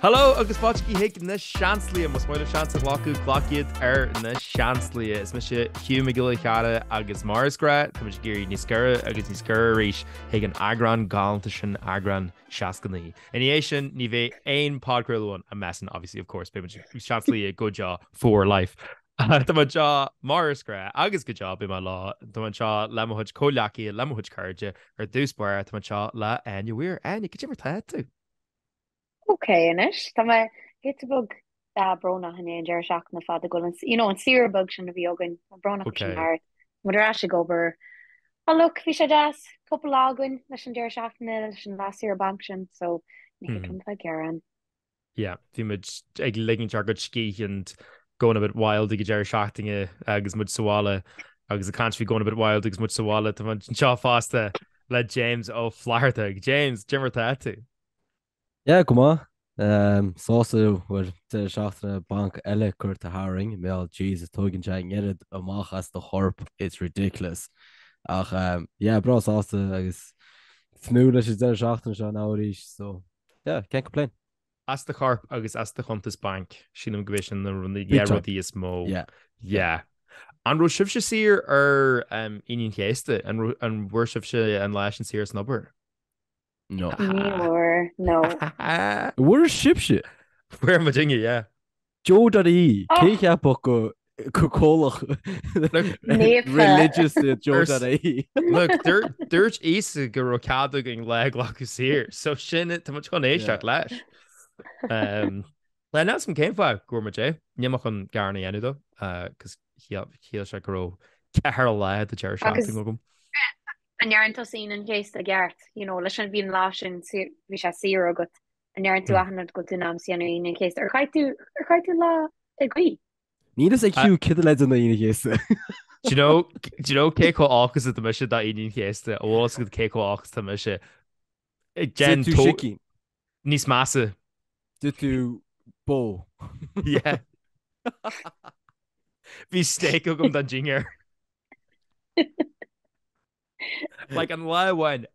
Hello agus páci hiic na seanslaí mas muile seansa glacu glaciad na seanslaí. Is me se Hugh McGill cheara agus Marsgra, Tá géirí níos scura agus níos scura ríis hiag an Eagrán gáalta sin Eagrán seachtainí. In é sin ní bheith aon phodchraoladh a mesan, obviously, of course, be seanslaí a good job for life. Tá man seo Marsgra agus go job i má lá, Tá man seo lemhuid cólachaí, lemhuid cairde ar dúspóir, Tá man seo le Áine bhuiir Áine, go dtí mar tá tú? Okay, inis. Tá me hitbug brona hanne deir seach na fada go an siar bug sin a bhíogan brona sin haar. Mu se gober. Oh look, fi sé das couple agun leis an deir seachna leis an last year bank sin, so ni geran. Yeah, fi mid ag ligin ar go ski and going a bit wild ag deir seachtinge agus mud sáile agus a country going a bit wild agus mud sáile tá man seo fásta le James ó Fáilte. James, Jimmer tá tú? Yeah, come on. Sáú bhfuil de seachtainna bank eile chuirt a haing mé Jesus tugann sé iad amach as do chorp. It's ridiculous. Ach bra sásta agus smú leis de seachtain se áirí, so yeah, can't complain. As the chorp agus as the chuntas bank sin go sin na runna dhéí is mó. Yeah. An ro sib se sir ar inon chéiste an bhuiir sib se an leis an sir snubber. No. No. Where is shipshit? Where am I doing it? Yeah. Joe.ee. Céard go cólach religious Joe.ee. Look, there's Isa go rocada going leg lacus here. So shin it to much on éisteach leis. Le ná some came for gourmet Jay. Nimach an garna enu though. Cause he'll se go cear le the chair shopping gom. An nearanta sin an céist a gceart, leis an bhíon lá sin bhí sé siar agat an nearan tú ahanana go dúnam síana in céist ar caiitú lá a gcuí. Ní is ag Hugh kid le an ine chéiste. Do you know céó áchas a meise dá inon chéiste ólas go céó áchas tá meise gen tú sicín níos massa du tú bó. Yeah. Bhí steak go gom dan jingar. Like an lehain.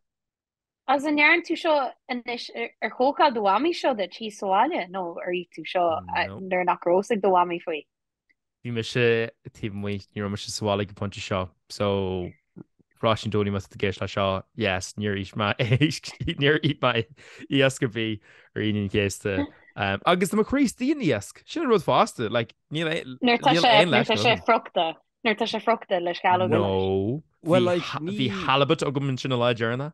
As an nearan tú seo ar chóáil dohami seo de tí sáile nó ar í tú seo ar nach rósigh dohami faoi. Bhí me se tí mu ní me se sála go ponte seo, so rá sin dóí mas a géis le seo, yes, níor ít mai íasca bhí ar inon chéiste. Agus do chríos daon íasc, sin rud fásta, Nuir tá sé frachta leis gal. No. Well, bhí halibut a go min sin le dearna.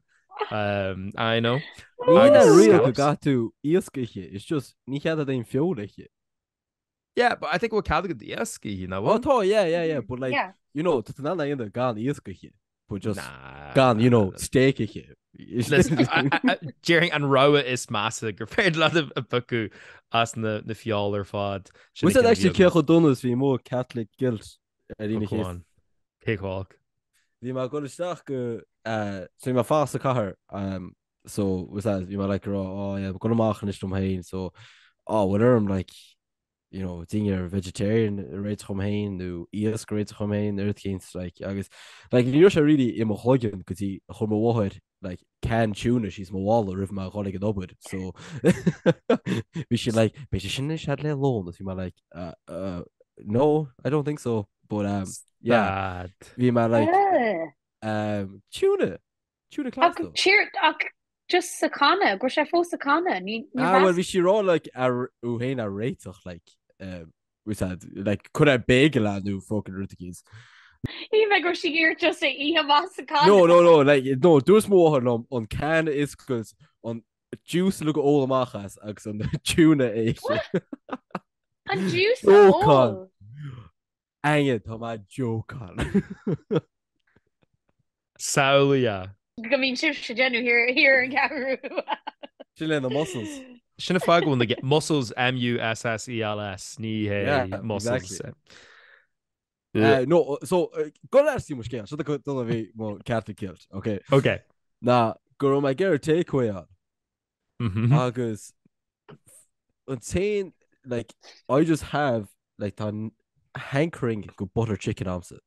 I know. Ní rial go gatú íascaiche, it's just ní chead a daon fiolaiche. Yeah, but I think we're Cásca the íascaí, you know. Oh, yeah, but like, tá ná na gan íascaiche, but just gan, steakiche. Jearing an roa is massive. Gur féad le a bucu as na fiol ar fád. Was it actually cecho donas bhí mó Catholic guilt ar ina chéist? Céáil. Bhí mar go isteach go so má fásta chathair so was that bhí mar le rá go amach is dom hain, so bhfuil like dinge vegetarian réit chum hain nó ías go réit chum hain céint agus ní sé ri i mo choigen go tí chum bhhaid like can túna she's má wall rih má chonig an obud, so bhí si like be sin se le lón bhí mar like no, I don't think so, but yeah, bhí mar like túna class just sa canna, gur sé fós sa canna. Well, bhí si rá like ú héin a réitoch like could I bagel anú fucking rutakis. Even gur si gur just í ha sa canna. No, dús mór an can is cos an juice look ólamachas agus an túna é. An juice ó. Aine tá má jocan. Saoire. I mean, si genú here in Cameroon. She le the muscles. Sinna fág when they get muscles, MUSSELS, ní muscles. Exactly. No, so go let's see much game. So the bhí mo Catholic guilt. Okay. Na go my gear takeaway on. Agus saying like I just have like tá hankering go butter chicken amsa.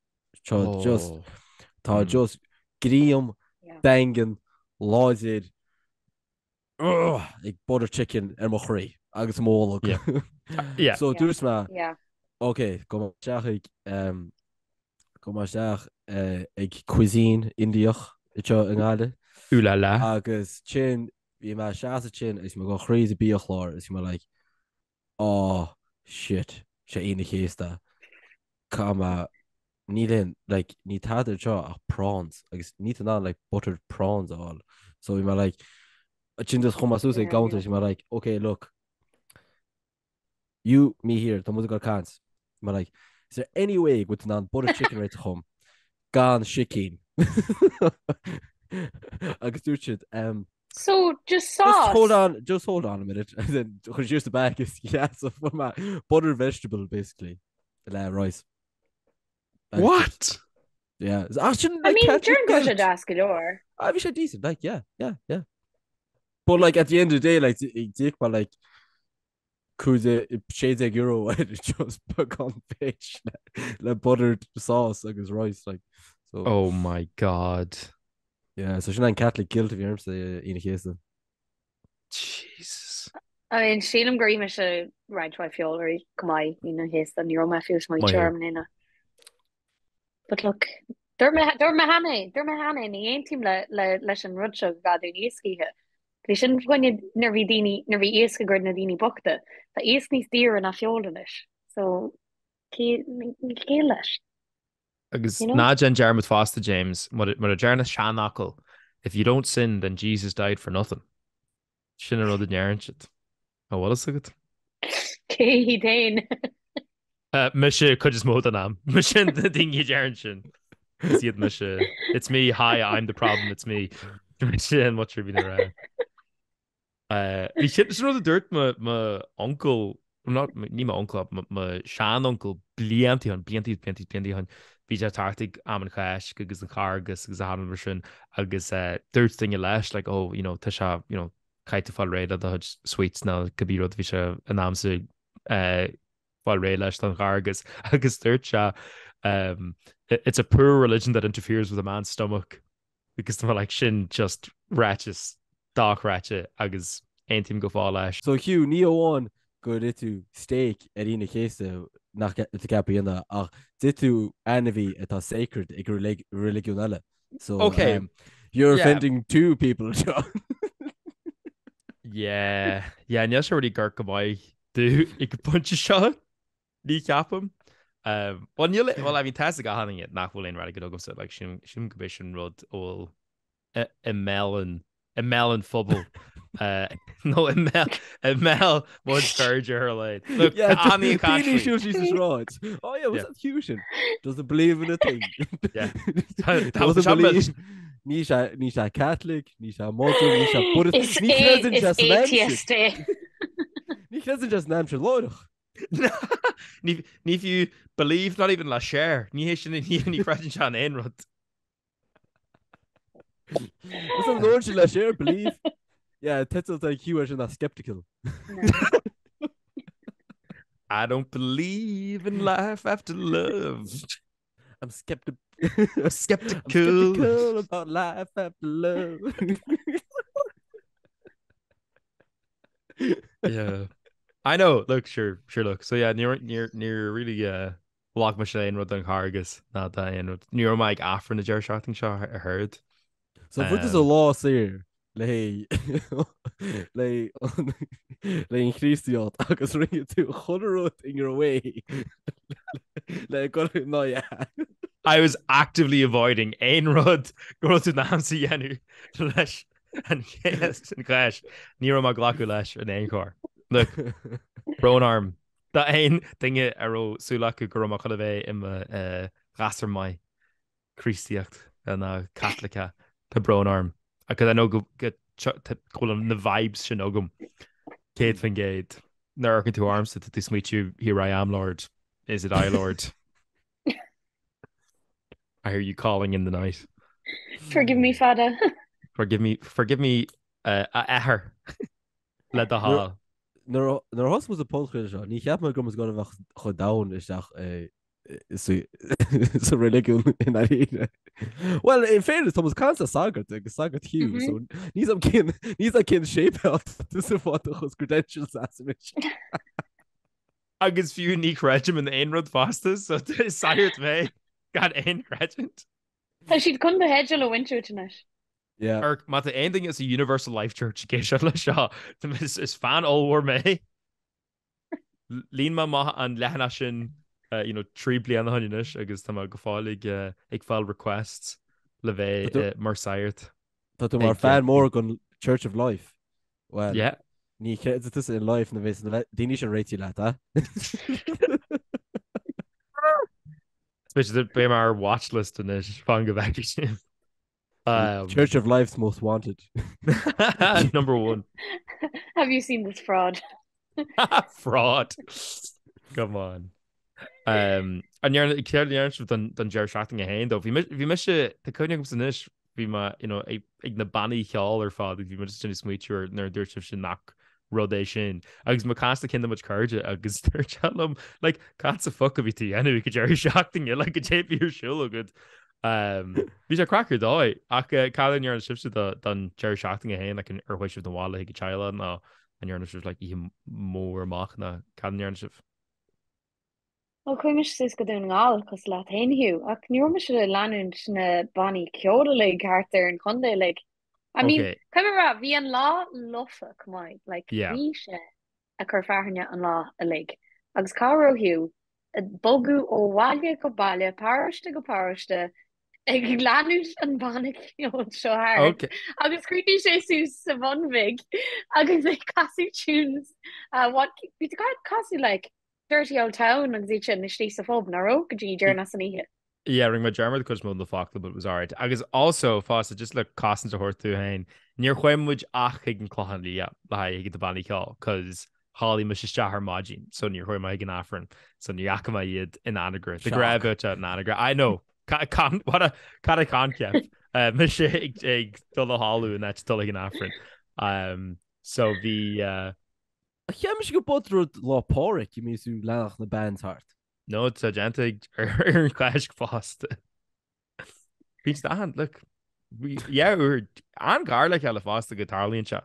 Just gríam dangan láidir ag butter chicken ar mo chraí agus móla Yeah. so dús me Yeah. okay go seach go seach ag cuisine indíoch iteo an gáile Ooh la la. agus sin bhí me seaasa sin is me go chréí a bíochláir is me like oh shit sé ina chéasta Cá ní like ní taidir seo ach prawns agus ní ná like buttered prawns all so bhí me like sin just chum asú é counter is me like okay look you me here tá mu go cans me like is there any way go ná buttered chicken right chum gan chicken agus dúid So just sauce. Just hold on a minute. And then just the back is so for my buttered vegetable basically. Rice. What? Yeah. I mean, during go to Dascador. I wish I decent. Like, yeah. But like at the end of the day, like take my like cruise shades of euro and just put on fish like buttered sauce like rice like so. Oh my god. Yeah, so she's not Catholic guilt if you're in a case. Jesus. I mean, Sheelam Green is a right to fiolary. Come on, you know his the neuro Matthews my charm nina. But look, they're mahane. Ni ain't team lesson rutcha gadu iski he. They shouldn't when you nervi iska grid nadini bukta. The iski's dear and a fiolanish. So, kielish. Agus ná gen Jermut Foster James, mar a Jarna Shanakle. If you don't sin, then Jesus died for nothing. Sinna rud an shit. Oh, what is it? He Dane. Misha could just mold an am. Misha the thing you Jaran sin. See it, Misha. It's me. Hi, I'm the problem. It's me. Misha and what's been around. We shit the dirt my uncle. Not ní my uncle, my Shan uncle blianti han. Bhí tartig am an chais agus an cargus agus a han mar sin agus dúirt thing leis like oh you know tá se you know caiite fáil réad a had sweets ná gobí rud bhí se an amsa fáil réad leis an cargus agus dúirt se it's a poor religion that interferes with a man's stomach because they're like sin just ratches dark ratchet agus aintim go fáil leis. So Hugh ní óháin go ditu steak ar ina chéasta nach capíanana ach ditu anahí atá sacred ag religion eile. So okay. You're offending two people, John. Yeah, ní already gur go mai dú ag go punch seo ní ceapam. Well I mean te go haning it nach bhfuil ra go agam like sim gobisin rud ó a melon fubble. No, a mel was Scourger her late. Look, Annie Jesus right. Oh yeah, what's that fusion? Doesn't believe in a thing. Yeah. Doesn't believe. Nisha Catholic, Nisha Muslim, Nisha Buddhist. It's atheist. Ní just name Lord. If you believe not even la share, ní hé sin ní fresin sean einrod. What's that Lord la share believe? Yeah, titles like Hugh are not skeptical. No. I don't believe in life after love. I'm skeptical about life after love. Yeah. I know. Look, sure. Look. So yeah, near really block machine rud an cargus. Not that in near Mike after the Ger shouting show I heard. So if there's a law here. Le Christian agus rinne tú chunarút in your way. I was actively avoiding ein rud go to Nancy Yenu leis and yes and clash near my glacu leis an ancor. Look, brown arm. That ein thing arrow sulaku go ma im rasser mai Christiacht and Catholica the brown arm. Because I know go get call them the vibes shinogum. Kate van Gate. Narking two arms to this meet you. Here I am, Lord. Is it I, Lord? I hear you calling in the night. Forgive me, Fada. Forgive me, her. Let the hall. Nar has was a phodchraoladh ní cheap me gom is gona bheith chu dain isteach so religion in Áine. Well, in fairness, Thomas cancer sagat agus sagat Hugh, so níos am cin shape out sa fáchas credentials as agus fiú ní regimen ein rud fastas so saoire bheith gan ein regiment. Tá siad chun de hedge le winterne. Yeah. Má the ending is a Universal Life Church cé se le seo is fan ollmhór mé. Líon má an lehanana sin trí bliana hanis agus tá go fáig ag fáil requests le bheith mar saoirt. Tá tú mar fan mór gon Church of Life. Well, yeah. Ní is in life na bhés daoine sin réití le Especially be mar watchlist in is fan go bheici sin. Church of Life's most wanted. Number 1. Have you seen this fraud? Fraud. Come on. An ceir don deir seachtain a hain, bhí me se tá chuine san isis bhí ag na bannaí cheáil ar fád bhí me sin smuitiúir nar dúirtih sin nach rudééis sin. Agus má casta cin muid chuide agus tuirtelum le cá sa fu a bhí tú anú go deir seachtain le go téipíú siúla go. Bhí sé crackar dóid ach caian ar an sibse don deir seachtain a hain an arhaisih don bhála ag go teile ná an ar sibh le í mór amach na caian ar an sibh. Well, chuimiis sis go dún ngáil cos le tainhiú ach níor me se leanún sinna bannaí ceolala cartar an chundé le. I mean, cumra bhí an lá lofa cumáid, like bhí sé a chur fearne an lá a le. Agus cá Hugh bogu ó bhaile go bailile páiste go páiste ag leanús an banna ceol seo thar. Agus cruití sé sús sa bhanmhig agus ag casú tunes bhí casú like dirty old town agus í sin is tí sa fób naró go dtí dearna san ihe. Yeah, ring my German because mo the fuck, but it was alright. Agus also fast just like costing to horse through hain. Near chuimmuid ach ag an clohan lia le ag the banny call because Holly mu her margin. So near chuim ag an affron. So near yakama yid in anagra. The grab out an anagra. I know. What a concept. Mish ag dul the halu and that's still like an affron. So the Cheam go bodrúd lá páric I míú lenach na band's heart. No, it's a gentle an clash fast. Beats the hand, look. We're an gar like hell fast the guitarlíonn se.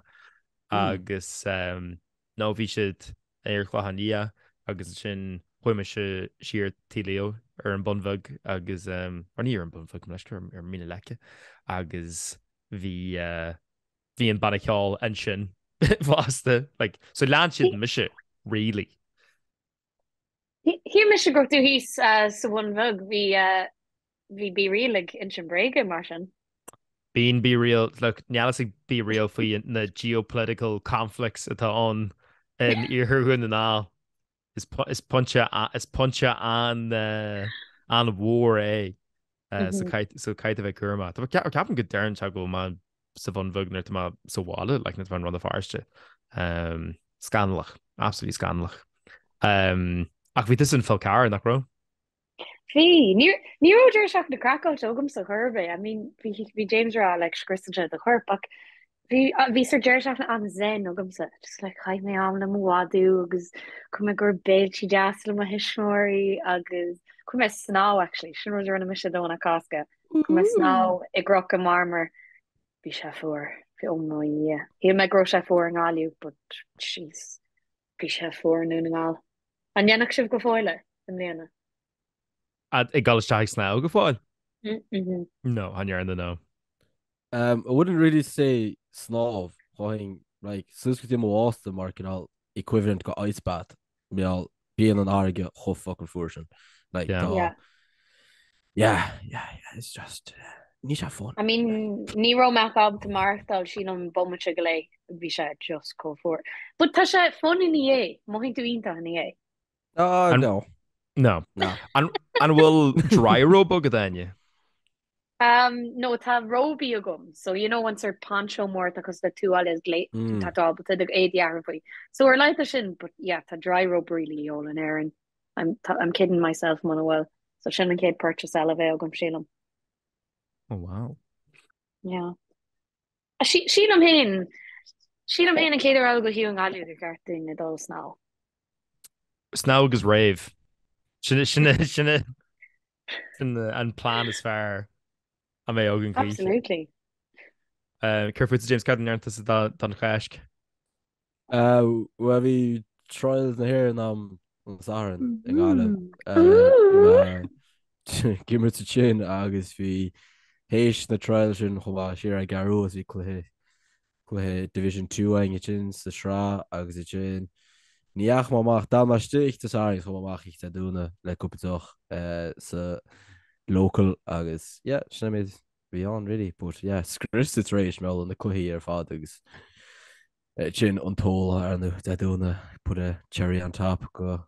Agus no bhí siad ar chláhanía agus sin chuime se siar tíleo ar an bunmhug agus ní ar an bunmhug leisgur ar mína leice agus bhí an banna ceáil an sin fásta like so lean siad mise really. Hí me se go tú hís sa bunmhug hí bí rilig in sin breige mar sin. Being be real, look, nealasig be real for you in the geopolitical conflicts at on and you're who and all is puncha on war so kite of a kurma. Captain good darn chago man Savon Vugner to my so wallet like it's one run the forest. Scandalach, absolutely scandalach. Ach vi this in Falcar in that row. Fí níróidir seach na craic ógam sa churbe. I mean bhí James rá le scriste de churp ach bhí sir deir seach na an zen ógam sa just like chaid mé am na mháú agus cum me gur béid si deas le a hisismóí agus cum me sná actually sin roidir an mis dóna Cásca cum me sná I groch go marmar bhí se fuair fi nó hí me gro se fuair an gáliú but jeez bhí se fuair nú an gáil an dhéanach sibh go fáile an léana. At a galsteig now go fáil? No, on your end no. I wouldn't really say snáv going like suskutim Austin marking out equivalent to ice bath. Meal being an argue whole fucking version. Like yeah, it's just nisha fun. I mean Nero Macab to Marthal she on bommacha galay would be just go for it. But Tasha fun in the mohin to inta in the No. And will dry robo then you? No, tá robi agum. So once our poncho more because the two is late but the 8 year so we're like the shin, but yeah, tá dry robe really all in Aaron. I'm kidding myself Manuel. So Shannon Kate purchase eleve agum shilum. Oh wow. Yeah. Shilum hin and Kate are go Hugh and Alu the cartoon it all snow. Snow is rave. Sinna an plán is fearr a mé ógan chuige. Absolutely. Curfu James Corden arntas don chaisk. Well bhí trials na hir ná Satharn in gáile gimmer sa sin agus bhí hééis na trial sin chomá siar a garú hí chuthe Division 2 ein sin sa Sraith agus i sin níach máach dá stiich tá áir chumach ich a dúna le cupúpatoch sa local agus sinna méid bhí an ri scristed rééis me an na chuthaí ar fád agus sin antóil arú dúna put a cherry on top go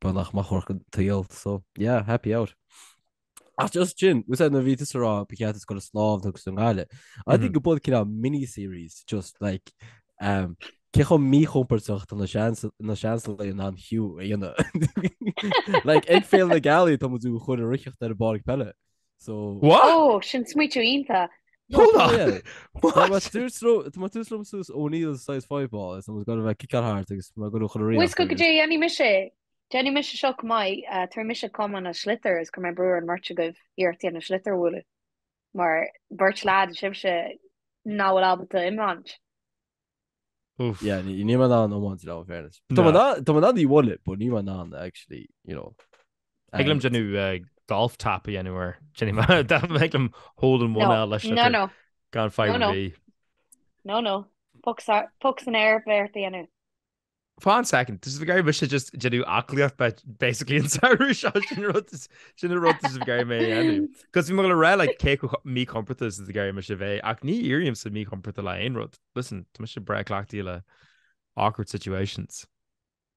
banach má chorcha taal so happy out. Just sin was na ví rá be is go sláb tugus an gáile. I think go bud cin miniseries just like cecho mí chompertocht an na seansal an an Hugh a dhéine. Like ag féil na galí tá dú chun a richt ar a bar pelle. So oh sin smuitiú ínta. túslum sús O'Neil size 5ball was go bheith kickhart agus má go chu ri. Wis go dé any mis Jenny mis seo mai tar mis kom an a slitter is go mé breúr an marse goh irtí an a slitterhúle mar birtlaad sibse náhfuil albalta imrant. ní an ómhaint á fairness. Tá í wallet, but ní an actually, you know. Eglam genú golf tap anywhere. Jenny eglam holding one out leis gan 5 No. Pucks an air verti anu. Fá second, this is very much just genú acliaach but basically in saoire sin rut is very mé anu. Cos vi mo ra like cake mí comportas is the gary much bheith ach ní iriam sa mí comporta le ein rut. Listen, tu much bre clachtí le awkward situations.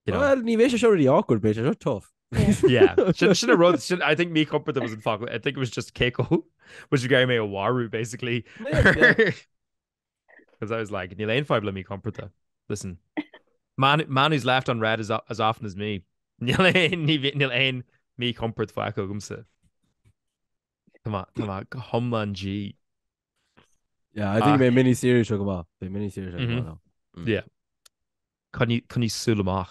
You know? Well, ní bhééis se already awkward, but it's tough. Yeah, should have wrote. I think me comfort that was in fuck. I think it was just Keiko, which gave me a waru basically. Because I was like, "Neil ain't 5 let me comfort that." Listen, man who's left on red as often as me. Neil ain't me comfort Faco gumsa. Come on, Humlan G. Yeah, I think they mini series come up. They mini series now. Yeah. Can you sulamach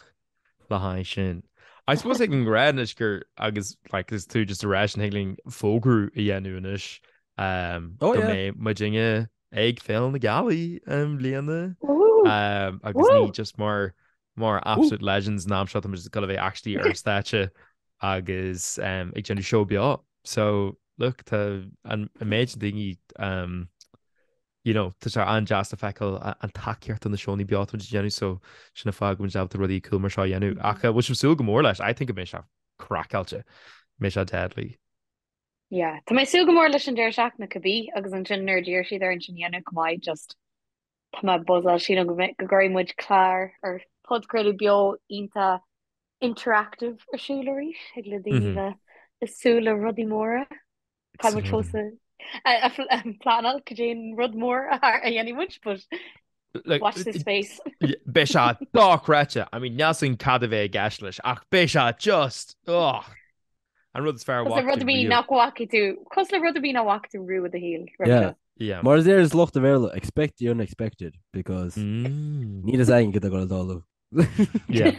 la hain shin? I suppose I can grad gur agus like this too just a ration higling fogru ianish majinga egg fell in the galley Leanna agus ní just more absolute legends nam shot them just gotta actually ar stature agus ag gennu show be so look to an imagine thingy you know, tá an just feicil an takeart an na seóní beat gennu so sinna fág mun jab rudí cool mar seo gennu ach bhil sem súil go mór leis I think mé se crackáilte mé se deadly. Yeah, Tá mé súil go mór leis an deir seach na cabbí agus an sin nerdíir siad ar an sin dhéanana go maiid just tá má buzal sin go goirímuid clár ar phodchraoladh bio ínta interactive arsúlairí ag le daoine isúla rudí móra caiimid fósa planal Jane Rudmore a anymuch but like, watch this space. Besha dark ratcha. I mean Yasin Kadave Gashlish. Ach Besha just and Rud's fair walk. Rudby not walkie to Cosla Rudby not walk to Rue with the heel. Yeah. Mar there is locht of verle expect the unexpected because need a saying get go dolu. Yeah.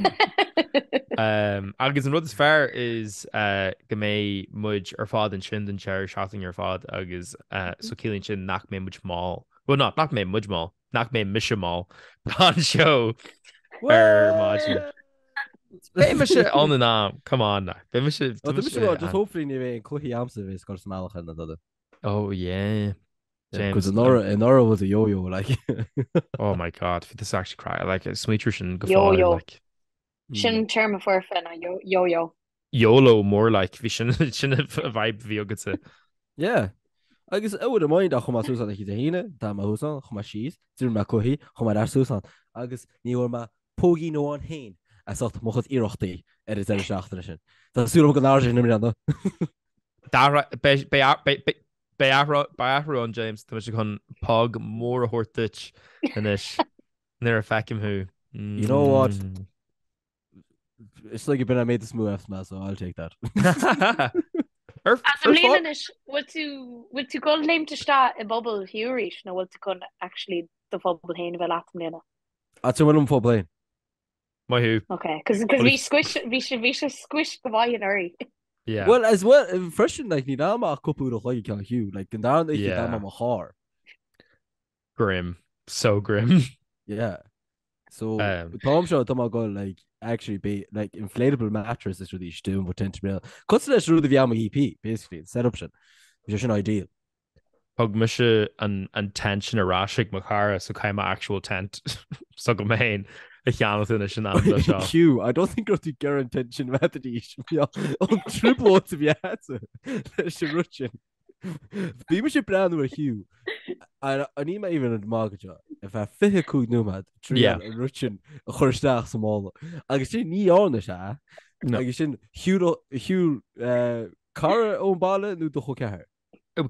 Agus an rud is fair is go mé muid ar fád an sin den chair shotting ar fád agus so cílíonn sin nach mé muid má well not nach mé muid má nach mé mis má an show ar má bé me se an ná come on na bé me se just hopefully ní bhéh chluí amsa bhís go smálacha na dada. Oh yeah. Because Nora was a yo-yo like oh my god this actually cry like a sweetrition yo-yo like sin term of fan yo-yo YOLO more like vi sin a vibe vi agad yeah agus would mind a chuma Susan a híine dá ma husan chuma síos tú ma cohí chuma ar Susan agus ní ma pógi nó an hain a socht mochad iireachtaí ar is seachtainna sin Tá sú go ná sin na Bearrón James tá chun pog mór a hortich inis near a fecim who you know what it's like you've been made this move after so I'll take that. Will to go name to start a bubble Hugh no will to con actually the bubble hain of a Latin That's a willum for playing. Who? Okay, because we should squish go bhá an airí. Yeah. Well, as well, freshen like ní dá a couple of chuig can Hugh, like gan dá ich Yeah. dá a char. Grim. So grim. Yeah. So Tom show Tom go like actually be like inflatable mattress is really doing potential meal. Cuts let's do the Viama EP basically setup shit. Which is an ideal. Pug misha an tension a rashig Makara so kaima actual tent. So go main a Jonathan is an Hugh, I don't think you're the guarantee intention method on triple to be answer. Let's rush Bhí sé breanú a Hugh ní mé even an mágaide a bheit fithe cúig nómad trí rutin a chuirteach sa mála agus sin ní ána se agus sin Hugh cara ón bailla nó do chu ceair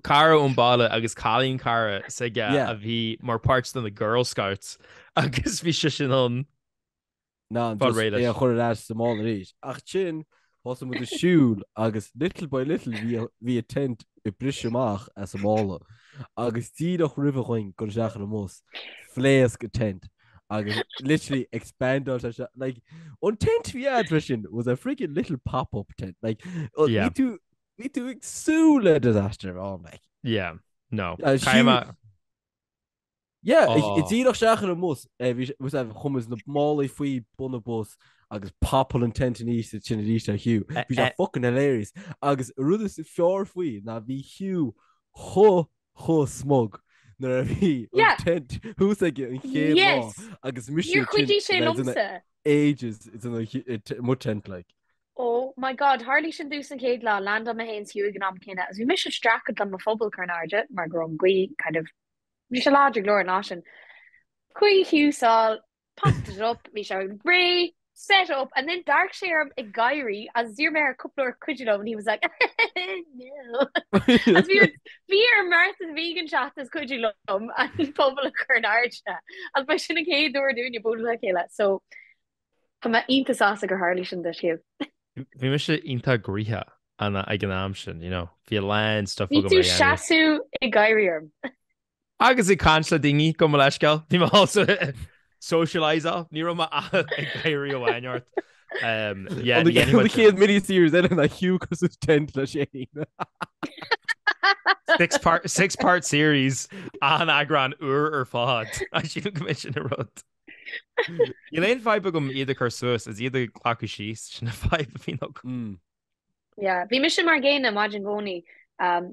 cara ón bailla agus cálíonn cara sige a bhí mar parts than the Girl Scouts agus bhí si sin an ná é chuir sa mála rééis ach sin Os mu a siúil agus little by little hí a tent I brisisiach as a mála agus tíach riverhain go seach an mós fléas go tent agus literally expand like on tent vision was a freaking little pop-up tent like we do súile disaster like no it's tíach seach an mós was chumas na mála faoi buna bus agus popple an tent níos sin ríiste Hugh. Bhí sé fucking hilarious. Agus rud is fear faoi na bhí Hugh cho smug nar a bhí tent hús ag an chéad lá agus misisiú ages it's in mu tent like. Oh my god, Harley sin dús an céad lá land am a héins Hugh ag an am cinna. As bhí mis stracad am a phobal carnarde mar grom gui kind of bhí sé láidir glór an ásin. Chuig Hugh sáil popped it up, bhí sé grey set up and then dark share a gairy as dear mayor couple or cudgelo and he was like no as we are Martha's vegan chat as cudgelo and public carnarja as by sin ke door doing your bowl like so I'm at inta sasa go Harley sin this you vi mis inta griha anna ag an amsin you know fi land stuff tu shasu a gairy agus I cancel dingy go leiscal ni also socialize ní ma gaiirí óhaineart chéad miniseries in a Hugh cos is tent le sé six-part series an Eagrán ar fád a si commission a rud. I léon feibe gom iad chu suas is iad clacu síos sinna feibe hí bhí mis sin mar géine imagine gcónaí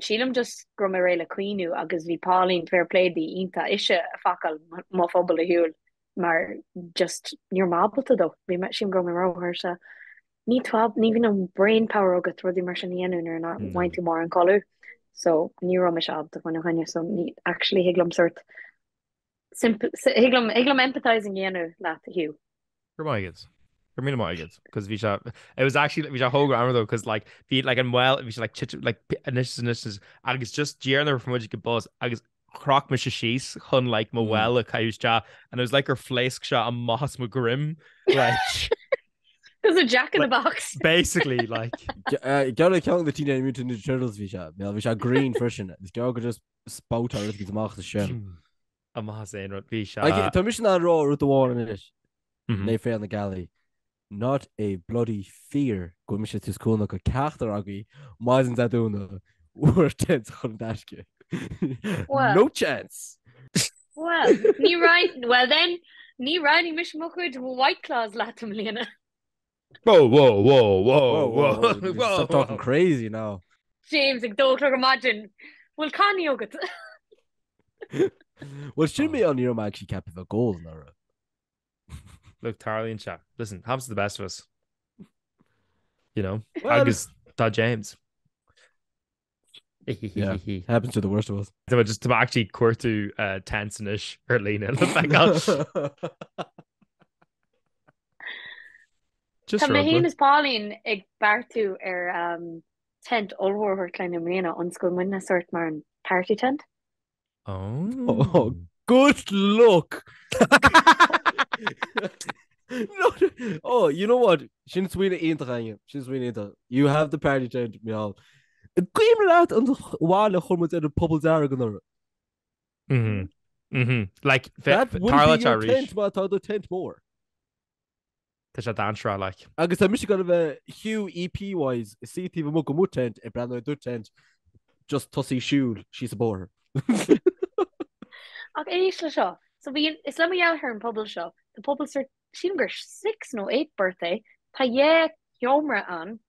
sílam just grom a réile cuiinú agus bhí Pauline fair play the ínta ise a facail má phobal a hiúil maar just near mabelta though we met him growing around her so need 12 even on brain power go through the immersion or not wine to more in color so near my shop the one so neat actually higlum sort simple higlum empathizing laugh to Hugh because it was actually we whole grammar though because like be like and well we should like chit like initiatives agus just jearner from what you could boss agus croc me she's hun like ma well a caiúiste and it was like her flesk shot a moss ma grim like there's a Jack in the box basically like gotta count the Teenage Mutant Ninja Turtles vi green version is go just spout out get amach the shem a moss ein rot vi tá mission that raw with the war in it they fail in the galley not a bloody fear go mis to school no go cachter agi mais that doing or tense chun daske no chance. Well, ní right. Well then, ní riding mis mucud White Claws latum Lena. Whoa. Stop talking crazy now. James, like don't imagine. Well, can you get? Well, should be on your actually cap of a goal, Nora. Look, Tarly and chat. Listen, happens to the best of us. You know, well, agus Todd James. Yeah, happens to the worst of us. So just to actually cuirtu tensionish ar lína just Tá hén is Pauline ag bartu tent ollmhór her klein mléna onscoil muine sort mar an party tent. Oh, good luck. No, oh, you know what? Sin swinine inta. You have the party tent, meall. Gwim laat an wáile chumut ar a pobl dar gan like that would be your tent, but the tent more. Tá sé dansrá le. Agus tá mis go bheith Hugh EP-wise sítí bh mo go mútent I brand dútent just tosí siúil sí sa bór. Ach éis le seo. So bhí is le meall ar an pobl seo. The pobl sin gur 6 nó 8 birthday tá dhé ceomra an.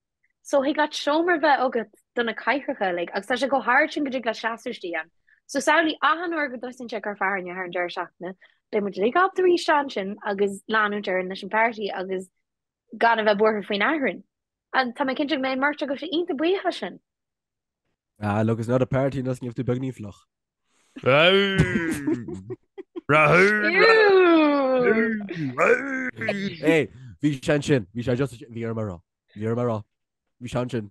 So he got showmer bheith agad donna caiithrecha le agus tá sé go háir sin go dtí le seaútí an. So saolaí ahanúir go dosin se ar fearne ar an deir seachna. Le mu ag op rí sin agus láútear na sin party agus gan a bheith buir faoin ahrann. An tá cin mé marta go sé inta buíthe sin. Logus ná a party nas níomh tú begní floch. Hey, bhí sin bhí sé just bhí marrá bhí sin.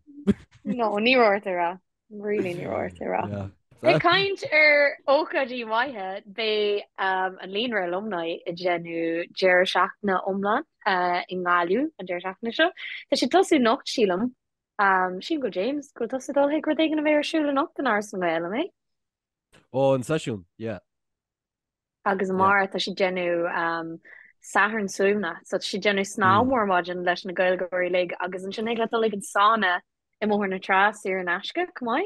No, ní ortara. Really ní ortara. I kaint ócadí waithe bé an líonra alumni I genu deir seachna omlan in gáú an deir seachna seo. Tá sé tosú nocht sílam sin go James go tosadul ag ru an a bhéir siúla nocht an ars an bhéile mé. Ó an sesiún, yeah. Agus mar tá si genu Satharn súmna, so si genu snámór mágin leis na gailgóirí le agus an sin ag le an sána I mór na tras ar an asca cumá.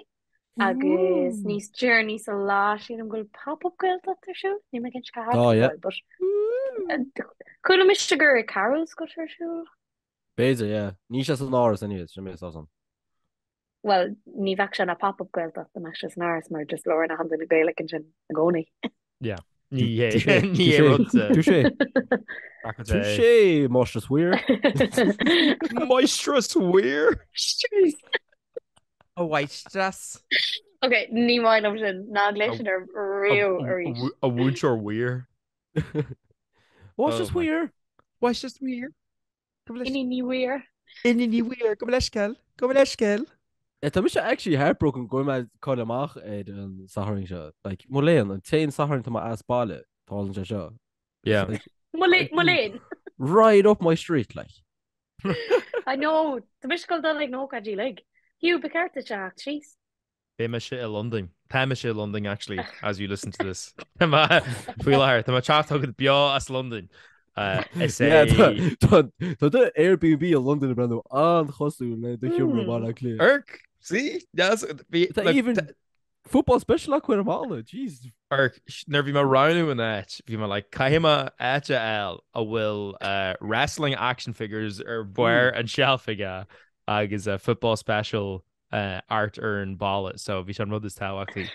Agus níos journey sa lá sin am goil pop-up goil siú ní me gin Cúla mis gur Carols go siú? Béidir, ní sé an áras aníos sem mé san. Well, ní bheh se na pop-up goil me se náras mar just leir na handan na gaile sin a gcónaí. Yeah. Ní sé Moistras weir Moistras weir a waistras. Okay, ní máin am sin ná léisi ar riú a bhúnseir weir. Moistras weir Moistras weir Iní ní weir go leisceil. Tá mis actually heartbroken go me chuil amach an Satharn seo. Like mo léon an té Satharn tá as bailile tálann se seo. Yeah. Moléin. Right up my street like. I know. Tá mis go dá nó cadí le. Hugh becarta seach trees. Bé sé I London. Tá sé I London actually as you listen to this. Fuileir tá chat agad beá as London. Tá Airbnb a London brand an chosú le do humor bhla clé. Irk, sí? Yes, even football special chuir mála, jeez. Irk, nervhí mar rounú in that. Bhí mar like caiime áte eil a bhfuil wrestling action figures buir an shelfige agus a football special art ar an balla. So bhí se rud is táhachtí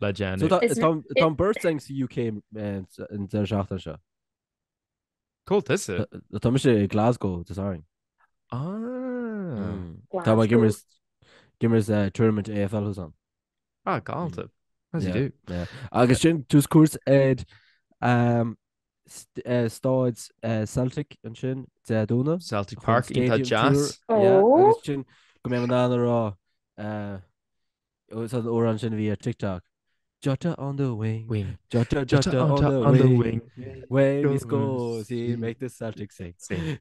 le Jan. So tá birthday sa UK in der seachtain seo. Cool, this it. Tá sé Glasgow Satharn. Tá gimmers tournament AFL was on. Gáilta. As you do. Yeah. Agus sin tús cuas stáid Celtic an sin dúna. Celtic Park ítá jazz. Agus sin go mé an rá ó an sin bhí TikTok. Jota on the wing. Jota on the wing. When he scores, he make the Celtic sing.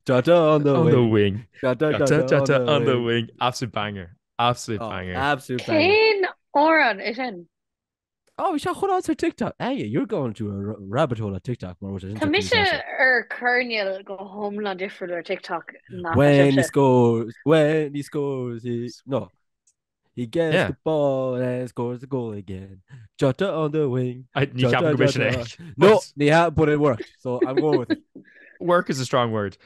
Jota on the wing. Jota on the wing. Absolute banger. Absolute banger. Kane Oran is in. Oh, we shall hold on to TikTok. Hey, you're going to a rabbit hole at TikTok. Commission or Kernel go home not different or TikTok. When he scores, no. He gets the ball and scores the goal again. Jota on the wing. No, but it worked. So I'm going with it. Work is a strong word.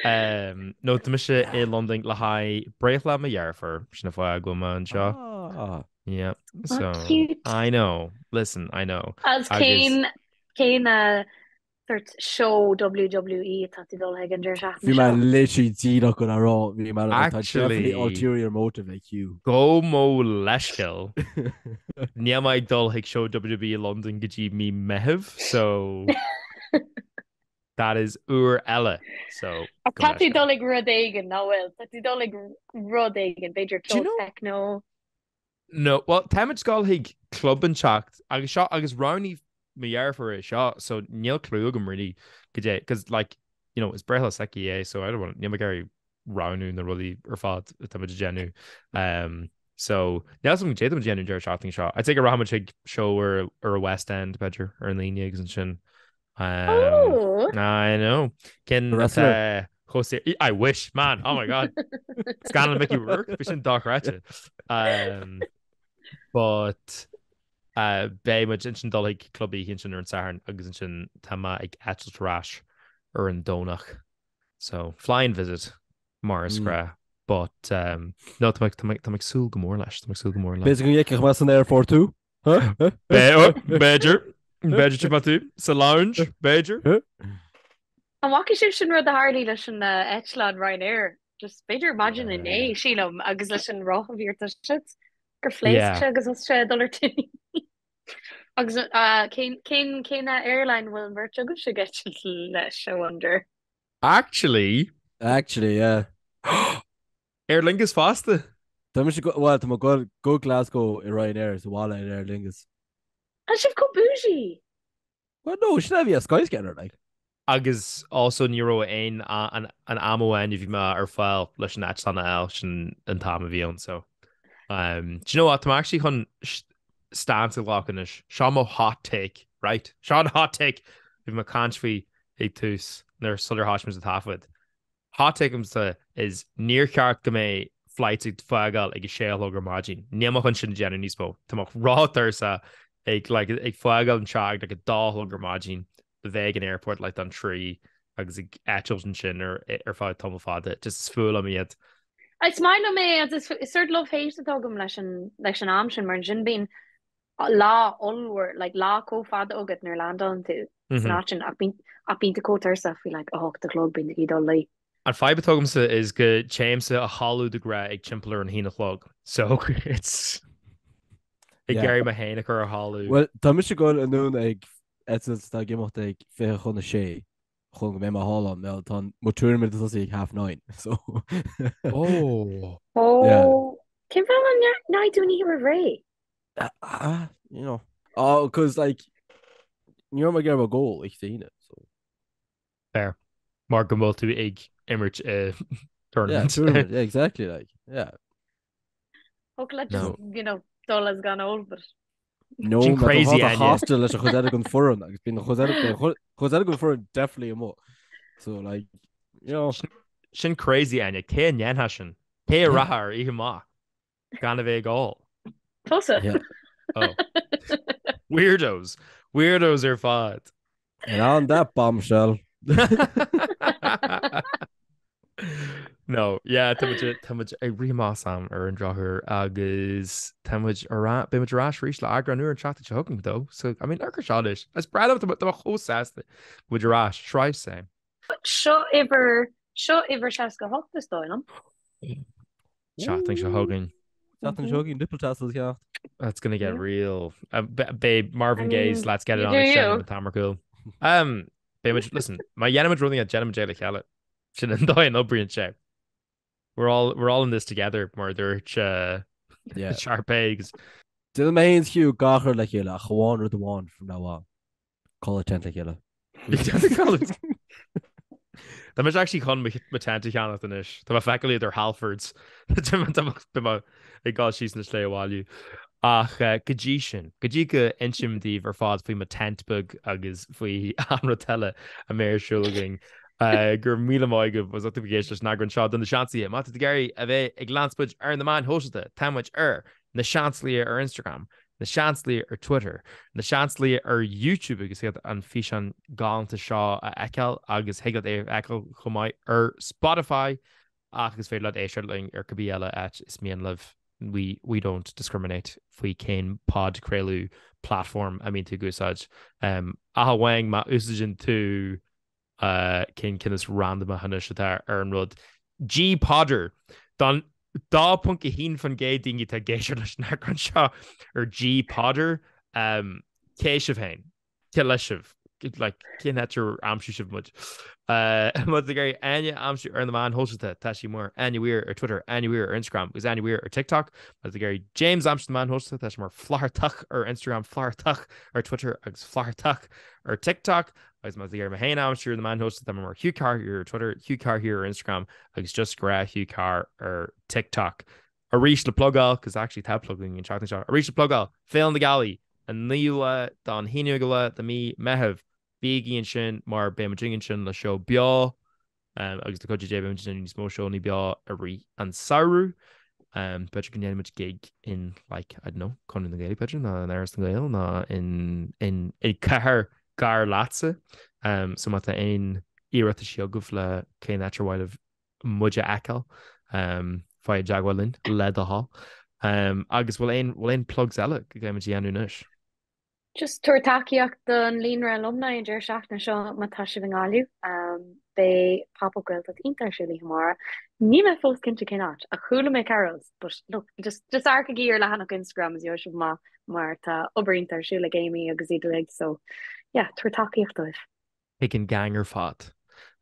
No, tá mise I London le haid breithla a dhearfar sinna fáil go man seo. Yeah. So cute. I know. Listen, I know. As Kane show WWE tatidol hagen der shaft. Vi man literally díach go ará vi man actually ulterior motive like Hugh. Go mo leisceil. Ní mai dul hiag show WWE London gotí mí mehiv, so that is ella. So tatidol ag rodégan náhfuil. Tatidol ag rodégan beidir close techno. No, well, táid gáil hiag club an seacht agus seo agus rounní mear for a shot, so Neil Krugum really good day because, like, you know, it's Brehla Seki, so I don't want Nimagari Rounu the really or fought Genu. So now some Jatham Genu Jerry shotting shot. I take a Ramachig show or a West End better or in Lean Yigs and Shin. I know. Can I wish, man. Oh my god. Scanal make you work fi sin dáráte. But bé mu in sin duligh clubbí hin sin ar an Satharn agus in sin tama ag etalrás ar an dónach. So flying visit Mars gra. But no tá súil go mór leis Bes go dhéic mas an airport tú? Beidir tú sa lounge Beidir. An wa si sin ru a Harlí leis an Etland Ryanair. Just beidir imagine in é sílam agus leis an rohavíirta shit gur fléis agus sé $10. Agus cén airline bhfuil mar go se get leis I wonder. Actually, yeah. Aer Lingus fásta. Tá go go Glasgow I Ryanair sa bhála in Aer Lingus. An sibh go bougie. Well, no, sinna bhí a Skyscanner like. Agus also níró an amhain bhí me ar fáil leis an Etlanna eil sin an tam a bhíon so. Do you know what? I'm actually chun stance lochan Sean hot take, right? Sean hot take bhí me cantree ag tús nar sulir háismas a tafud. Hot take is near ceart go mé flight ag fágal ag séalógur margin. Níamach chun sin déanú níos mó. Táach rátarsa ag fágal an seag ag a dáthógur margin bheith an airport le an trí agus ag etil an sin ar fáid tom fáda just fuil am iad. I smile me as is sort love hate agam leis an amsin mar sin bín lá ollmhór like lá có fada agat nar landán tú. Snatchin ach bín de cótarsa fi like oh the club bín í dul lei. An faibatógamsa is go Jamesa a hallú de gra ag timpplair an hínachlog. So it's ag Gary ma héna chu a hallú. Well, tá mis go anún ag tá gimocht ag fé chuna sé chun go mé mar hálan mé tá motúrmid ag 9:30 so. Cin fel an naidúní hi ré? You know. Oh, because like you're my girl a goal ag seen it so. Fair. Mar go bhfuil tú ag imirt tournament. Yeah, exactly like yeah. Hopefully just you know dollars gone old but no crazy hostel leis a chuide gon foran agus bín chuide gon foran definitely more so like you know sin crazy Áine cé nhéantha sin cé rathar ihe má gan a bheith gáil. Tosa. Yeah. Oh. Weirdos are fad. And on that bombshell. No, yeah, táid ag rimásam ar an drothir agus táid be mu rás ríéis le Eagrán nuair an chat se thugan dó. So I mean legur seáis. Is brad tá chósáasta bud rás Sraith sé. Seo iver se go hotas dóinam. Seachtainí se thugan. Seachtainí se thugan dippeltastal yeah. That's gonna get real. Babe, Marvin Gaye's Let's Get It On the Tamarcool. Listen, my dhéanamid running at Jenna Jayla Kellet. Sin an dóin obrion sé. We're all in this together, murder sharp eggs. Do the mains Hugh gachar le chéile chháin or the one from now on. Call it 10 chéile. Tá muid actually chun matanta cheannach inis. Tá feicilí idir Halfords. Tá ag gáil síos na sléomháilú. Ach godí sin. Godí go insimdíh ar fád faoi ma tentbug agus faoi anrotelle a méirsúlaging. Gur míle maigeh was activigéis leis nagrann seo don na seansaí. Má Gary a bheith ag glanspuid ar na man hóiseata támuid na seanslaí ar Instagram, na seanslaí ar Twitter, na seanslaí ar YouTube agus iad an fi an gáanta seo a eiceil agus hiigad é eiceil chumáid ar Spotify agus féad le éisiirling ar cabbí eile is míon libh. We don't discriminate faoi cén phodchraoladh platform I mean tú gúsáid. Ahhaing má úsagin tú cén cinnas random a hanne se ar an rud. G Podder don dá punt a hín fan gé dingi tá géisiir leis nagrann seo ar G Podder céisih féin ce leisih cin hetar amsú sibh mud. Mu gur Áine amsú ar na man hóiseata tá sí mór anywhere ar Twitter, anywhere ar Instagram, agus anywhere ar TikTok. Mu gur James amsú man hóiseata tá mar flahartach ar Instagram, flahartach ar Twitter agus flahartach ar TikTok. Agus mu gur héin amsú na man hóiseata mar Hugh ar Twitter, Hugh ar Instagram, agus just gra Hugh ar TikTok. A ríis le plugáil, cos actually tá plugging in chatting seo. A ríis le plugáil, féil na galí, an níla don híine goile de mí meheh. Bígíonn sin mar béimejingin sin le seo beá agus do coide dé ní smó seo ní be a rí an saoire. Better can much gig in like I don't know con in the gay pigeon na an airs gail na in cahar gar latse so mat ein ira a sioguf le cé naturhail of muja acal fi jagwalin led a ha agus bhfuil ein plugs eile go gaimtí anú nuis. Just tuairtaíocht don líonra alumna in deireach na seo mátá si bháiliú bé papagil dat intersúlí mar ní me fós cinnte cinát a chuúla mé carols, but look just arca gíir le hanach Instagram is jo má mar tá obarintarsúla géimi agus iad so yeah tuairtaíocht doibh. Hic an ganger fat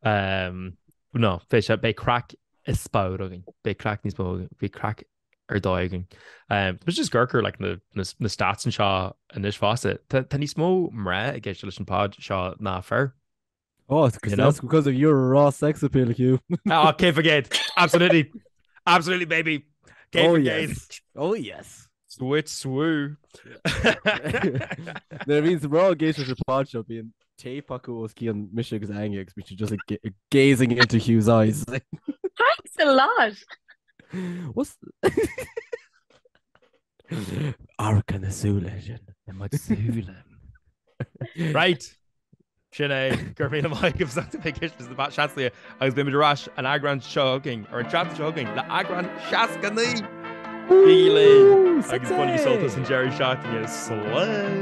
no fé se bé crack is spá agin bé crack níos bó bé crack dóigin. But just gurkur like na stats an seo an is fása. Tá ní smó mre a gceiste leis an pod seo ná fearr. Oh, that's because of your raw sex appeal, Hugh. Oh, can't forget. Absolutely. Absolutely, baby. Can't forget. Yes. Swoo. That means we're all engaged with the pod show being tape was key on Michigan's Angex, which is just like gazing into Hugh's eyes. Thanks a lot. What's Arca na súil right. Sinné gur mé mai go sanctification na bat seachtainí agus b idirrás an Eagrán seogging ar an chat seogging le Eagrán seachtainí Hílé agus buí soltas an Jerry Shocking is slán.